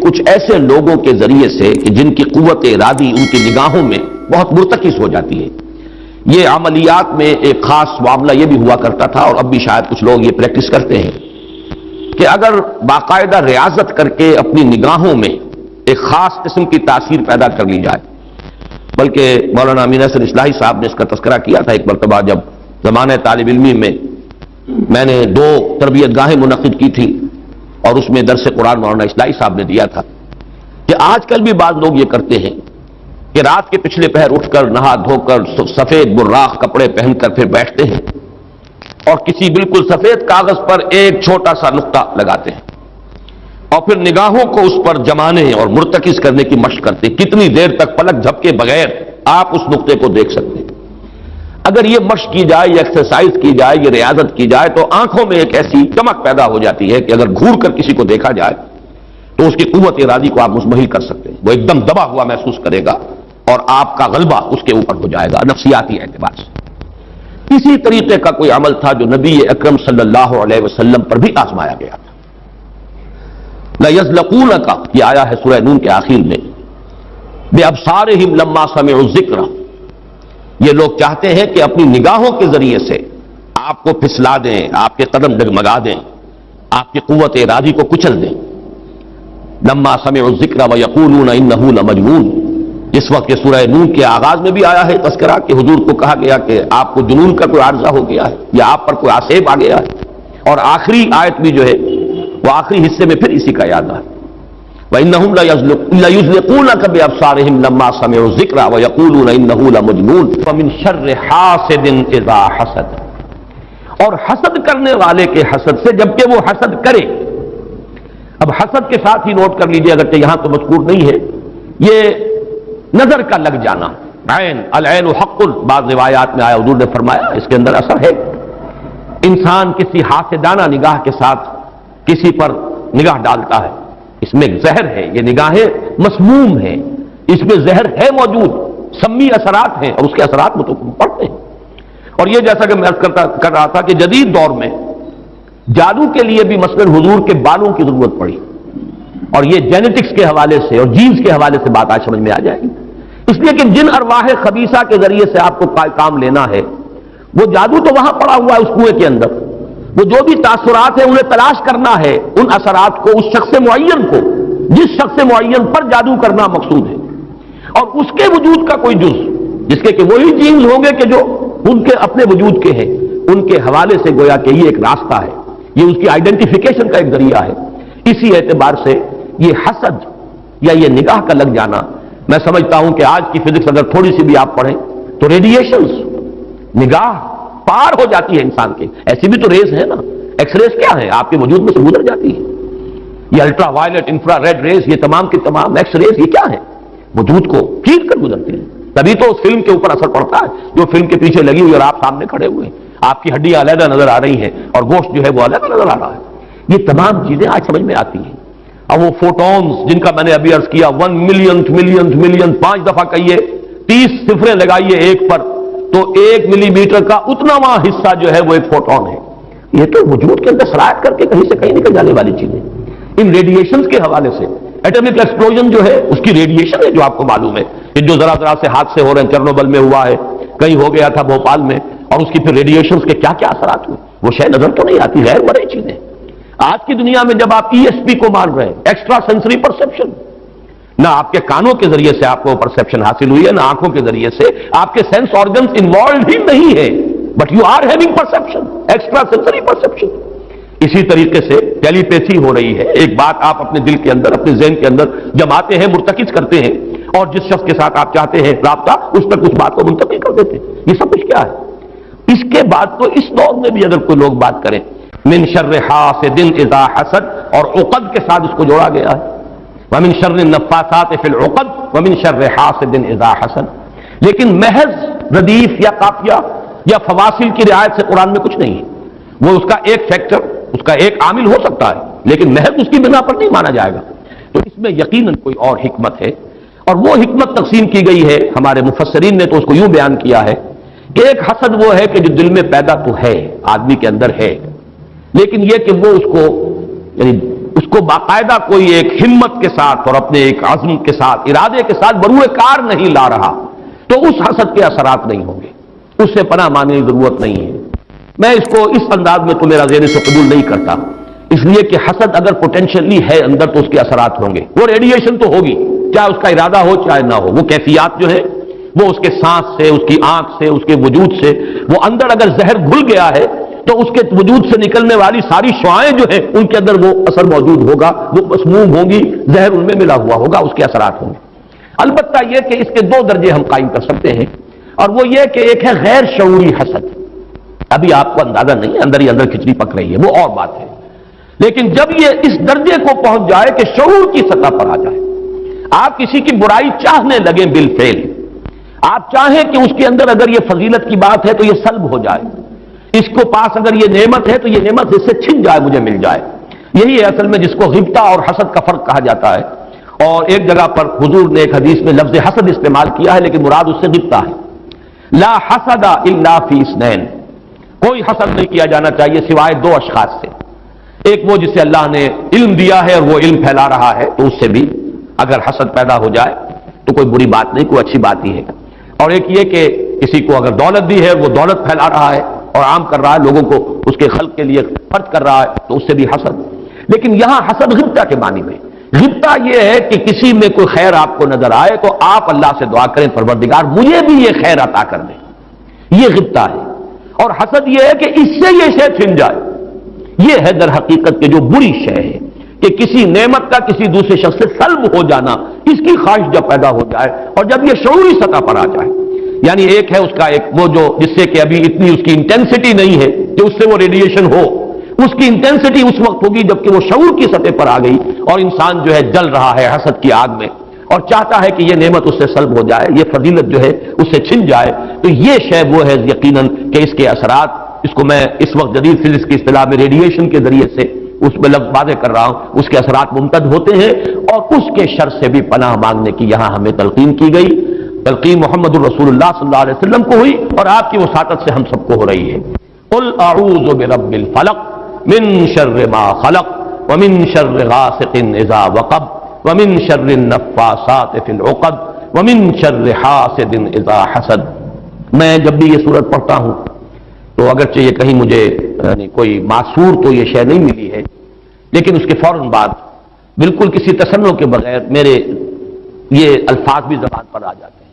کچھ ایسے لوگوں کے ذریعے سے کہ جن کی قوت ارادی ان کی نگاہوں میں بہت مرتکز ہو جاتی ہے. یہ عملیات میں ایک خاص معاملہ یہ بھی ہوا کرتا تھا، اور اب بھی شاید کچھ لوگ یہ پریکٹس کرتے ہیں کہ اگر باقاعدہ ریاضت کر کے اپنی نگاہوں میں ایک خاص قسم کی تاثیر پیدا کر لی جائے. بلکہ مولانا امین احسن اصلاحی صاحب نے اس کا تذکرہ کیا تھا ایک مرتبہ، جب زمانہ طالب علمی میں نے 2 تربیت گاہیں منعقد کی تھی اور اس میں درس قرآن مولانا اصلاحی صاحب نے دیا تھا کہ آج کل بھی بعض لوگ یہ کرتے ہیں کہ رات کے پچھلے پہر اٹھ کر نہا دھو کر سفید براق کپڑے پہن کر پھر بیٹھتے ہیں اور کسی بالکل سفید کاغذ پر ایک چھوٹا سا نقطہ لگاتے ہیں اور پھر نگاہوں کو اس پر جمانے اور مرتکز کرنے کی مشق کرتے ہیں. کتنی دیر تک پلک جھپکے بغیر آپ اس نقطے کو دیکھ سکتے ہیں. اگر یہ مشق کی جائے، یہ ایکسرسائز کی جائے، یہ ریاضت کی جائے تو آنکھوں میں ایک ایسی چمک پیدا ہو جاتی ہے کہ اگر گھور کر کسی کو دیکھا جائے تو اس کی قوت ارادی کو آپ مزمحل کر سکتے ہیں. وہ ایک دم دبا ہوا محسوس کرے گا اور آپ کا غلبہ اس کے اوپر ہو جائے گا نفسیاتی اعتبار سے. اسی طریقے کا کوئی عمل تھا جو نبی اکرم صلی اللہ علیہ وسلم پر بھی آزمایا گیا تھا. لَيَزْلَقُونَكَ یہ آیا ہے سورہ نون کے آخر میں، بِأَبْصَارِهِمْ لَمَّا سَمِعُوا الذِّكْرَ. یہ لوگ چاہتے ہیں کہ اپنی نگاہوں کے ذریعے سے آپ کو پھسلا دیں، آپ کے قدم ڈگمگا دیں، آپ کی قوت ارادی کو کچل دیں. لَمَّا سَمِعُوا الذِّكْرَ وَيَقُولُونَ إِنَّهُ لَمَجْنُونٌ. جس وقت یہ سورہ نون کے آغاز میں بھی آیا ہے تذکرہ کہ حضور کو کہا گیا کہ آپ کو جنون کا کوئی عارضہ ہو گیا ہے یا آپ پر کوئی آسیب آ گیا ہے، اور آخری آیت بھی جو ہے وہ آخری حصے میں پھر اسی کا یاد ہے. وَإِنَّهُمْ لَيُزْلِقُونَكَ بِأَبْصَارِهِمْ لَمَّا سَمِعُوا الذِّكْرَ وَيَقُولُونَ إِنَّهُ لَمَجْنُونٌ وَمِنْ شَرِّ حَاسِدٍ إِذَا حَسَدَ. اور حسد کرنے والے کے حسد سے جبکہ وہ حسد کرے. اب حسد کے ساتھ ہی نوٹ کر لیجئے، اگرچہ یہاں تو مذکور نہیں ہے، یہ نظر کا لگ جانا. عین العین حق، بعض روایات میں آیا حضور نے فرمایا اس کے اندر اثر ہے. انسان کسی حاسدانہ نگاہ کے ساتھ کسی پر نگاہ ڈالتا ہے، اس میں زہر ہے. یہ نگاہیں مسموم ہیں، اس میں زہر ہے موجود، سمی اثرات ہیں اور اس کے اثرات میں تو پڑتے ہیں. اور یہ جیسا کہ میں عرض کر رہا تھا کہ جدید دور میں جادو کے لیے بھی مثلاً حضور کے بالوں کی ضرورت پڑی، اور یہ جینیٹکس کے حوالے سے اور جینز کے حوالے سے بات آج سمجھ میں آ جائے گی. اس لیے کہ جن ارواح خبیثہ کے ذریعے سے آپ کو کام لینا ہے، وہ جادو تو وہاں پڑا ہوا ہے اس کنویں کے اندر. وہ جو بھی تاثرات ہیں انہیں تلاش کرنا ہے، ان اثرات کو اس شخص معین کو، جس شخص معین پر جادو کرنا مقصود ہے، اور اس کے وجود کا کوئی جز جس کے کہ وہی جینز ہوں گے کہ جو ان کے اپنے وجود کے ہیں، ان کے حوالے سے گویا کہ یہ ایک راستہ ہے، یہ اس کی آئیڈینٹیفیکیشن کا ایک ذریعہ ہے. اسی اعتبار سے یہ حسد یا یہ نگاہ کا لگ جانا، میں سمجھتا ہوں کہ آج کی فزکس اگر تھوڑی سی بھی آپ پڑھیں تو ریڈیشنز نگاہ پار ہو جاتی ہے انسان کے. ایسی بھی تو ریز ہے نا، ایکس ریز کیا ہے، آپ کے وجود میں سے گزر جاتی ہے. یہ ultraviolet, infrared rays, یہ تمام کی تمام ایکس ریز یہ کیا ہے، وجود کو چیر کر گزرتی ہیں. تبھی تو اس فلم کے اوپر اثر پڑتا ہے جو فلم کے پیچھے لگی ہوئی اور آپ سامنے کھڑے ہوئے ہیں، آپ کی ہڈیاں علیحدہ نظر آ رہی ہیں اور گوشت جو ہے وہ علیحدہ نظر آ رہا ہے. یہ تمام چیزیں آج سمجھ میں آتی ہیں. اور وہ فوٹونز جن کا میں نے ابھی عرض کیا 1 ملین 5 دفعہ کہیے، 30 صفریں لگائیے ایک پر تو 1 ملی میٹر کا اتنا وہاں حصہ جو ہے وہ ایک فوٹون ہے. یہ تو وجود کے اندر سرایت کر کے کہیں سے کہیں نکل جانے والی چیزیں. ان ریڈیشنز کے حوالے سے ایٹمک ایکسپلوژن جو ہے اس کی ریڈیشن ہے جو آپ کو معلوم ہے کہ جو ذرا ذرا سے حادثے ہو رہے ہیں، چرنوبل میں ہوا ہے، کہیں ہو گیا تھا بھوپال میں، اور اس کی پھر ریڈیشنز کے کیا کیا اثرات ہوئے، وہ شے نظر تو نہیں آتی، غیر مرئی چیزیں. آج کی دنیا میں جب آپ ESP کو مان رہے ہیں، ایکسٹرا سینسری پرسپشن، نہ آپ کے کانوں کے ذریعے سے آپ کو پرسپشن حاصل ہوئی ہے، نہ آنکھوں کے ذریعے سے، آپ کے سینس آرگنز انوالوڈ ہی نہیں ہے، but you are having perception, extrasensory perception. اسی طریقے سے ٹیلیپیتھی ہو رہی ہے. ایک بات آپ اپنے دل کے اندر، اپنے ذہن کے اندر جماتے ہیں، مرتکز کرتے ہیں، اور جس شخص کے ساتھ آپ چاہتے ہیں رابطہ، اس پر کچھ بات کو منتقل کر دیتے ہیں. یہ سب کچھ کیا ہے؟ اس کے بعد تو اس دور میں بھی اگر کوئی لوگ بات کریں من شر حاسد اذا حسد، اور عقد کے ساتھ اس کو جوڑا گیا ہے، ومن شر النفاثات فی العقد ومن شر حاسد اذا حسد. لیکن محض ردیف یا قافیہ یا فواصل کی رعایت سے قرآن میں کچھ نہیں ہے. وہ اس کا ایک فیکٹر، اس کا ایک عامل ہو سکتا ہے، لیکن محض اس کی بنا پر نہیں مانا جائے گا. تو اس میں یقیناً کوئی اور حکمت ہے، اور وہ حکمت تقسیم کی گئی ہے. ہمارے مفسرین نے تو اس کو یوں بیان کیا ہے کہ ایک حسد وہ ہے کہ جو دل میں پیدا تو ہے، آدمی کے اندر ہے، لیکن یہ کہ وہ اس کو یعنی اس کو باقاعدہ کوئی ایک ہمت کے ساتھ اور اپنے ایک عزم کے ساتھ ارادے کے ساتھ بروئے کار نہیں لا رہا تو اس حسد کے اثرات نہیں ہوں گے، اس سے پناہ مانگنے کی ضرورت نہیں ہے۔ میں اس کو اس انداز میں تو میرا ذہن سے قبول نہیں کرتا، اس لیے کہ حسد اگر پوٹینشلی ہے اندر تو اس کے اثرات ہوں گے، وہ ریڈیشن تو ہوگی، چاہے اس کا ارادہ ہو چاہے نہ ہو، وہ کیفیات جو ہے وہ اس کے سانس سے، اس کی آنکھ سے، اس کے وجود سے، وہ اندر اگر زہر گھل گیا ہے تو اس کے وجود سے نکلنے والی ساری شعاعیں جو ہیں ان کے اندر وہ اثر موجود ہوگا، وہ مسموم ہوں گی، زہر ان میں ملا ہوا ہوگا، اس کے اثرات ہوں گے۔ البتہ یہ کہ اس کے دو درجے ہم قائم کر سکتے ہیں، اور وہ یہ کہ ایک ہے غیر شعوری حسد، ابھی آپ کو اندازہ نہیں ہے، اندر ہی اندر کھچڑی پک رہی ہے، وہ اور بات ہے، لیکن جب یہ اس درجے کو پہنچ جائے کہ شعور کی سطح پر آ جائے، آپ کسی کی برائی چاہنے لگیں بالفعل، آپ چاہیں کہ اس کے اندر اگر یہ فضیلت کی بات ہے تو یہ سلب ہو جائے، اس کو پاس اگر یہ نعمت ہے تو یہ نعمت اس سے چھن جائے، مجھے مل جائے، یہی ہے اصل میں جس کو غبطہ اور حسد کا فرق کہا جاتا ہے۔ اور ایک جگہ پر حضور نے ایک حدیث میں لفظ حسد استعمال کیا ہے، لیکن مراد اس سے غبطہ ہے۔ لا حسد الا فی اثنین، کوئی حسد نہیں کیا جانا چاہیے سوائے دو اشخاص سے، ایک وہ جسے اللہ نے علم دیا ہے اور وہ علم پھیلا رہا ہے تو اس سے بھی اگر حسد پیدا ہو جائے تو کوئی بری بات نہیں، کوئی اچھی بات ہی ہے، اور ایک یہ کہ کسی کو اگر دولت دی ہے، وہ دولت پھیلا رہا ہے اور عام کر رہا ہے، لوگوں کو اس کے خلق کے لیے خرچ کر رہا ہے تو اس سے بھی حسد۔ لیکن یہاں حسد غبطہ کے معنی میں، غبطہ یہ ہے کہ کسی میں کوئی خیر آپ کو نظر آئے تو آپ اللہ سے دعا کریں پروردگار مجھے بھی یہ خیر عطا کر دے، یہ غبطہ ہے۔ اور حسد یہ ہے کہ اس سے یہ شے چھن جائے، یہ ہے در حقیقت کہ جو بری شے ہے کہ کسی نعمت کا کسی دوسرے شخص سے سلب ہو جانا، اس کی خواہش جب پیدا ہو جائے اور جب یہ شعوری سطح پر آ جائے، یعنی ایک ہے اس کا ایک وہ جو جس سے کہ ابھی اتنی اس کی انٹینسٹی نہیں ہے کہ اس سے وہ ریڈیشن ہو، اس کی انٹینسٹی اس وقت ہوگی جبکہ وہ شعور کی سطح پر آ گئی اور انسان جو ہے جل رہا ہے حسد کی آگ میں اور چاہتا ہے کہ یہ نعمت اس سے سلب ہو جائے، یہ فضیلت جو ہے اس سے چھن جائے، تو یہ شے وہ ہے یقیناً کہ اس کے اثرات، اس کو میں اس وقت جدید فزکس کی اصطلاح میں ریڈیشن کے ذریعے سے اس میں لفظ واضح کر رہا ہوں، اس کے اثرات ممتد ہوتے ہیں، اور اس کے شر سے بھی پناہ مانگنے کی یہاں ہمیں تلقین کی گئی۔ تلقین محمد الرسول اللہ صلی اللہ علیہ وسلم کو ہوئی اور آپ کی وساطت سے ہم سب کو ہو رہی ہے۔ قل اعوذ برب الفلق من شر ما خلق ومن شر غاسق اذا وقب ومن شر النفاثات في العقد ومن شر حاسد اذا حسد۔ میں جب بھی یہ سورت پڑھتا ہوں تو اگرچہ یہ کہیں مجھے یعنی کوئی معصور تو یہ شے نہیں ملی ہے، لیکن اس کے فوراً بعد بالکل کسی تصنع کے بغیر میرے یہ الفاظ بھی زبان پر آ جاتے ہیں۔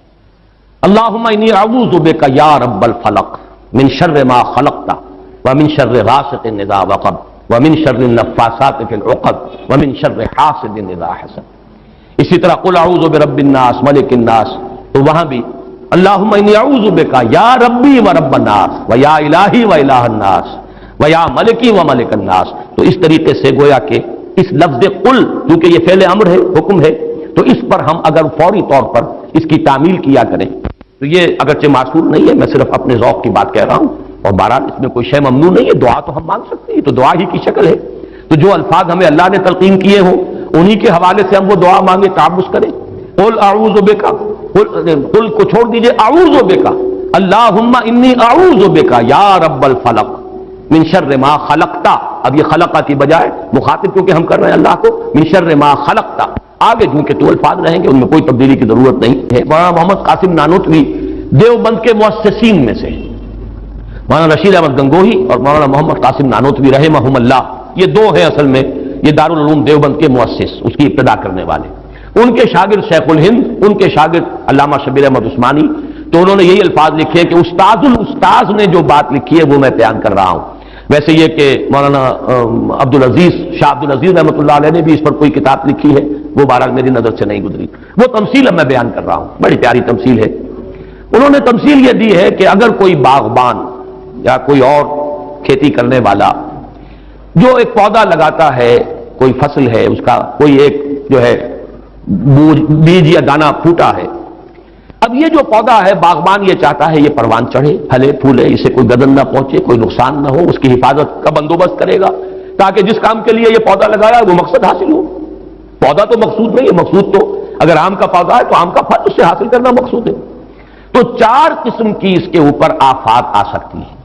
اللہم انی اعوذ بک یا رب الفلق من شر ما خلقت ومن شر غاسق اذا وقب ومن شر النفاثات في العقد ومن شر حاسد اذا حسد۔ اسی طرح قل اعوذ برب الناس ملک الناس، تو وہاں بھی اللہم انی اعوذ بک یا ربی و رب الناس و یا الہی و الہ الناس و یا ملکی و ملک الناس۔ تو اس طریقے سے گویا کہ اس لفظ قل، کیونکہ یہ فعل امر ہے، حکم ہے، تو اس پر ہم اگر فوری طور پر اس کی تعمیل کیا کریں تو یہ اگرچہ معصور نہیں ہے، میں صرف اپنے ذوق کی بات کہہ رہا ہوں، اور بہرحال اس میں کوئی شے ممنوع نہیں ہے، دعا تو ہم مانگ سکتے ہیں، تو دعا ہی کی شکل ہے، تو جو الفاظ ہمیں اللہ نے تلقین کیے ہوں انہی کے حوالے سے ہم وہ دعا مانگے، تعوذ کریں۔ قل اعوذ بک، قل کو چھوڑ دیجئے، اعوذ بک اللہم انی اعوذ بک یا رب الفلق من شر ما خلقت، اب یہ خلقہ کی بجائے مخاطب کیونکہ ہم کر رہے ہیں اللہ کو، من شر ما خلقت، آگے چونکہ تو الفاظ رہیں گے ان میں کوئی تبدیلی کی ضرورت نہیں ہے۔ مولانا محمد قاسم نانوتوی دیوبند کے مؤسسین میں سے، مولانا رشید احمد گنگوہی اور مولانا محمد قاسم نانوتوی رحمہم اللہ، یہ دو ہیں اصل میں یہ دارالعلوم دیوبند کے مؤسس، اس کی ابتدا کرنے والے، ان کے شاگرد شیخ الہند، ان کے شاگرد علامہ شبیر احمد عثمانی، تو انہوں نے یہی الفاظ لکھے کہ استاد الاستاذ نے جو بات لکھی ہے وہ میں بیان کر رہا ہوں۔ ویسے یہ کہ مولانا عبدالعزیز شاہ عبدالعزیز رحمۃ اللہ علیہ نے بھی اس پر کوئی کتاب لکھی ہے، وہ بہرحال میری نظر سے نہیں گزری، وہ تمثیل اب میں بیان کر رہا ہوں، بڑی پیاری تمثیل ہے۔ انہوں نے تمثیل یہ دی ہے کہ اگر کوئی باغبان یا کوئی اور کھیتی کرنے والا جو ایک پودا لگاتا ہے، کوئی فصل ہے اس کا کوئی ایک جو ہے بیج یا دانہ پھوٹا ہے، اب یہ جو پودا ہے باغبان یہ چاہتا ہے یہ پروان چڑھے، پھلے پھولے، اسے کوئی گدن نہ پہنچے، کوئی نقصان نہ ہو، اس کی حفاظت کا بندوبست کرے گا تاکہ جس کام کے لیے یہ پودا لگایا وہ مقصد حاصل ہو۔ پودا تو مقصود نہیں ہے، مقصود تو اگر آم کا پودا ہے تو آم کا پھل اس سے حاصل کرنا مقصود ہے۔ تو چار قسم کی اس کے اوپر آفات آ سکتی ہیں۔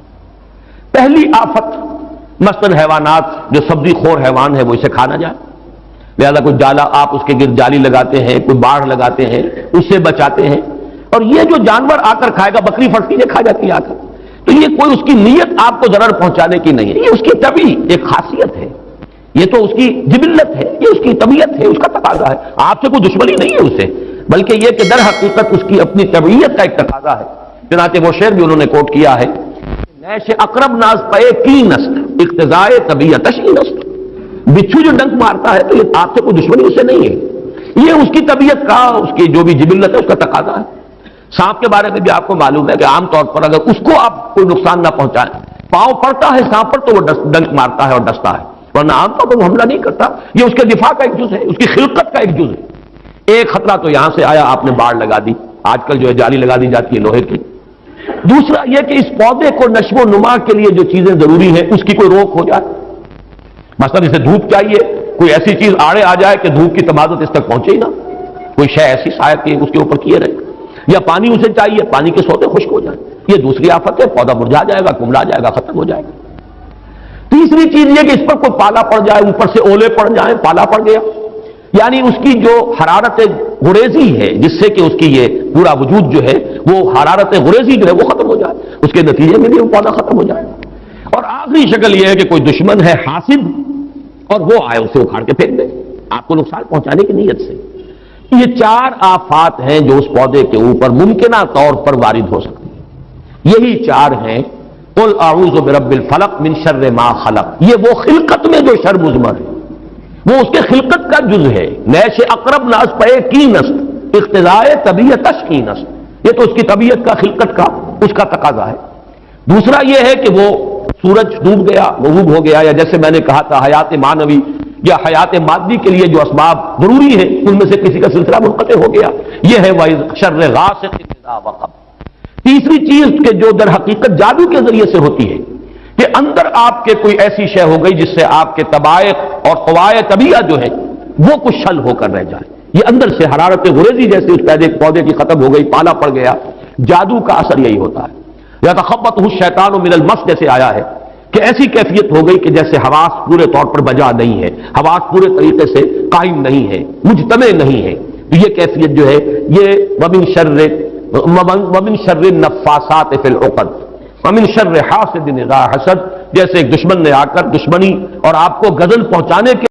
پہلی آفت مثلاً حیوانات جو سبزی خور حیوان ہے وہ اسے کھا نہ جائے، لہذا کوئی جالا آپ اس کے گرد جالی لگاتے ہیں، کوئی باڑھ لگاتے ہیں، اس سے بچاتے ہیں. اور یہ جو جانور آ کر کھائے گا، بکری پھٹتی ہے کھا جاتی ہے آ کر، تو یہ کوئی اس کی نیت آپ کو ضرر پہنچانے کی نہیں ہے، یہ اس کی طبعی ایک خاصیت ہے، یہ تو اس کی جبلت ہے، یہ اس کی طبیعت ہے، اس کا تقاضا ہے. آپ سے کوئی دشمنی نہیں ہے اسے، بلکہ یہ کہ در حقیقت اس کی اپنی طبیعت کا ایک تقاضا ہے. چنانچہ وہ شعر بھی انہوں نے کوٹ کیا ہے، نیش اقرب ناز پے کی نسل اقتضائے طبیعتش کی نسل. بچھو جو ڈنک مارتا ہے تو یہ آپ سے کوئی دشمنی اسے نہیں ہے، یہ اس کی طبیعت کا، اس کی جو بھی جبلت ہے اس کا تقاضا ہے. سانپ کے بارے میں بھی آپ کو معلوم ہے کہ عام طور پر اگر اس کو آپ کوئی نقصان نہ پہنچائیں، پاؤں پڑتا ہے سانپ پر تو وہ ڈنک مارتا ہے اور ڈستا ہے، ورنہ عام طور پر وہ حملہ نہیں کرتا. یہ اس کے دفاع کا ایک جز ہے، اس کی خلقت کا ایک جز ہے. ایک خطرہ تو یہاں سے آیا، آپ نے باڑ لگا دی، آج کل جو ہے جالی لگا دی جاتی ہے لوہے کی. دوسرا یہ کہ اس پودے کو نشو و نما کے لیے جو چیزیں ضروری ہیں اس کی کوئی روک ہو جائے. مثلا اسے دھوپ چاہیے، کوئی ایسی چیز آڑے آ جائے کہ دھوپ کی تمازت اس تک پہنچے ہی نہ، کوئی شے ایسی شاید کہ اس کے اوپر کیے رہے. یا پانی اسے چاہیے، پانی کے سوتے خشک ہو جائیں، یہ دوسری آفت ہے، پودا مرجھا جائے گا، کملا جائے گا، ختم ہو جائے گا. تیسری چیز یہ کہ اس پر کوئی پالا پڑ جائے، اوپر سے اولے پڑ جائیں، پالا پڑ گیا، یعنی اس کی جو حرارت غریزی ہے جس سے کہ اس کی یہ پورا وجود جو ہے وہ حرارت غریزی جو ہے وہ ختم ہو جائے، اس کے نتیجے میں بھی وہ پودا ختم ہو جائے. اور آخری شکل یہ ہے کہ کوئی دشمن ہے حاسد اور وہ آئے اسے اکھاڑ کے پھینک دے آپ کو نقصان پہنچانے کی نیت سے. یہ چار آفات ہیں جو اس پودے کے اوپر ممکنہ طور پر وارد ہو سکتی ہیں. یہی چار ہیں. قل اعوذ برب الفلق من شر ما خلق، یہ وہ خلقت میں جو شر مضمر ہے، وہ اس کے خلقت کا جز ہے. نیش اقرب ناز پے کی نسل اقتضائے طبیعتش کی نسل، یہ تو اس کی طبیعت کا، خلقت کا، اس کا تقاضا ہے. دوسرا یہ ہے کہ وہ سورج ڈوب گیا، غروب ہو گیا، یا جیسے میں نے کہا تھا حیات معنوی یا حیات مادی کے لیے جو اسباب ضروری ہیں ان میں سے کسی کا سلسلہ منقطع ہو گیا، یہ ہے شر غاسق اذا وقب. تیسری چیز کہ جو در حقیقت جادو کے ذریعے سے ہوتی ہے کہ اندر آپ کے کوئی ایسی شے ہو گئی جس سے آپ کے طبائع اور قوائے طبیعت جو ہے وہ کچھ شل ہو کر رہ جائے. یہ اندر سے حرارت غریزی جیسے اس پودے کی ختم ہو گئی، پالا پڑ گیا. جادو کا اثر یہی ہوتا ہے. یا تخبطہ الشیطان من المس جیسے آیا ہے کہ ایسی کیفیت ہو گئی کہ جیسے حواس پورے طور پر بجا نہیں ہے، حواس پورے طریقے سے قائم نہیں ہے، مجتمع نہیں ہے. تو یہ کیفیت جو ہے یہ ومن شر النفاثات فی العقد ومن شر حاسد اذا حسد، جیسے ایک دشمن نے آ کر دشمنی اور آپ کو غضب پہنچانے کے